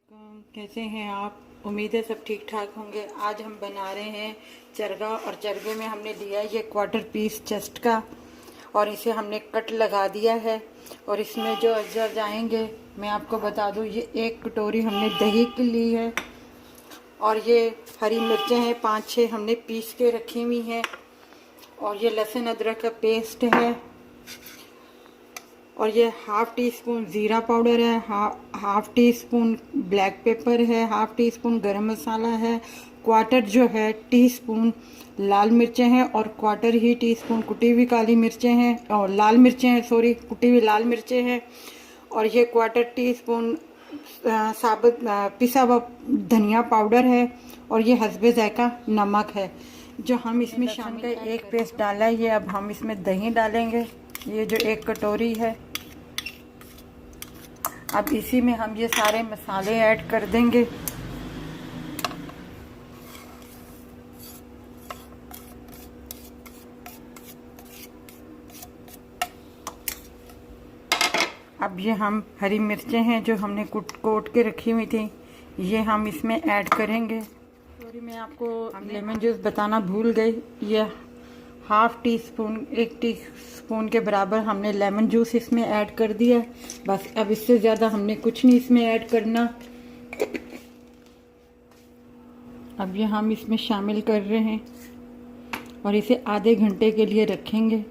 कैसे हैं आप? उम्मीद है सब ठीक ठाक होंगे। आज हम बना रहे हैं चरगा, और चरगे में हमने लिया है ये क्वार्टर पीस चेस्ट का, और इसे हमने कट लगा दिया है। और इसमें जो अज्जा जाएंगे मैं आपको बता दूं, ये 1 कटोरी हमने दही की ली है, और ये हरी मिर्चें हैं 5-6 हमने पीस के रखी हुई हैं, और ये लहसुन अदरक का पेस्ट है, और ये 1/2 टी स्पून ज़ीरा पाउडर है, 1/2 टी स्पून ब्लैक पेपर है, 1/2 टी स्पून गरम मसाला है, 1/4 जो है टी स्पून लाल मिर्चें हैं, और 1/4 ही टी स्पून कुटी हुई काली मिर्चें हैं, और लाल मिर्चें हैं, सॉरी कुटी हुई लाल मिर्चें हैं, और ये 1/4 टी स्पून साबुत पिसा हुआ धनिया पाउडर है, और ये हस्बे जायका नमक है जो हम इसमें शामिल का एक पेस्ट डाला है। ये अब हम इसमें दही डालेंगे, ये जो 1 कटोरी है। अब इसी में हम ये सारे मसाले ऐड कर देंगे। अब ये हम हरी मिर्चें हैं जो हमने कोट के रखी हुई थी, ये हम इसमें ऐड करेंगे। सॉरी, मैं आपको लेमन जूस बताना भूल गई। ये 1/2 टी स्पून 1 टी स्पून के बराबर हमने लेमन जूस इसमें ऐड कर दिया। बस अब इससे ज़्यादा हमने कुछ नहीं इसमें ऐड करना। अब ये हम इसमें शामिल कर रहे हैं, और इसे आधे घंटे के लिए रखेंगे।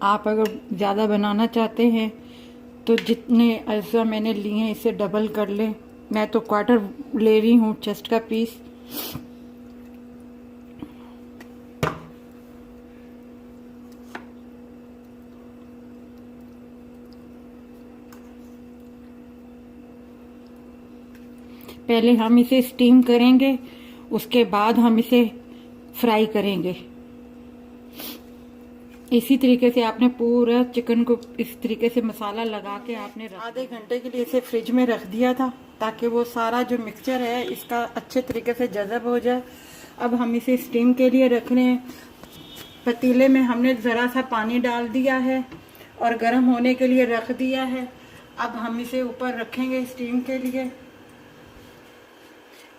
आप अगर ज़्यादा बनाना चाहते हैं तो जितने अज्जा मैंने लिए हैं इसे डबल कर लें। मैं तो 1/4 ले रही हूँ चेस्ट का पीस। पहले हम इसे स्टीम करेंगे, उसके बाद हम इसे फ्राई करेंगे। इसी तरीके से आपने पूरा चिकन को इस तरीके से मसाला लगा के आपने आधे घंटे के लिए इसे फ्रिज में रख दिया था, ताकि वो सारा जो मिक्सचर है इसका अच्छे तरीके से जज़ब हो जाए। अब हम इसे स्टीम के लिए रख रहे हैं। पतीले में हमने ज़रा सा पानी डाल दिया है और गर्म होने के लिए रख दिया है। अब हम इसे ऊपर रखेंगे स्टीम के लिए।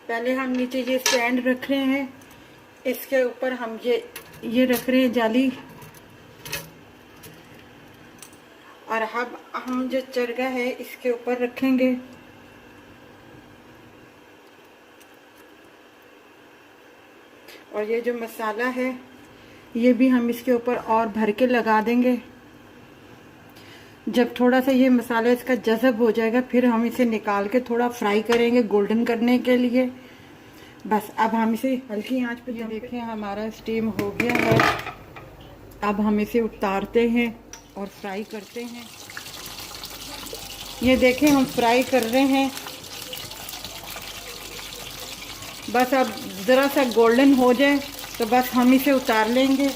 पहले हम नीचे ये स्टैंड रख रहे हैं, इसके ऊपर हम ये रख रहे हैं जाली, और अब हम जो चरगा है इसके ऊपर रखेंगे। और ये जो मसाला है ये भी हम इसके ऊपर और भर के लगा देंगे। जब थोड़ा सा ये मसाला इसका जज़ब हो जाएगा फिर हम इसे निकाल के थोड़ा फ्राई करेंगे गोल्डन करने के लिए। बस अब हम इसे हल्की आंच पे देखें हमारा स्टीम हो गया है। अब हम इसे उतारते हैं और फ्राई करते हैं। ये देखें हम फ्राई कर रहे हैं। बस अब ज़रा सा गोल्डन हो जाए तो बस हम इसे उतार लेंगे।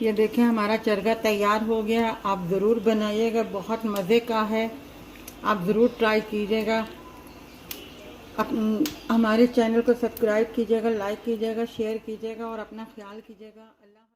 ये देखें हमारा चरगा तैयार हो गया। आप ज़रूर बनाइएगा, बहुत मज़े का है, आप ज़रूर ट्राई कीजिएगा। हमारे चैनल को सब्सक्राइब कीजिएगा, लाइक कीजिएगा, शेयर कीजिएगा और अपना ख्याल कीजिएगा।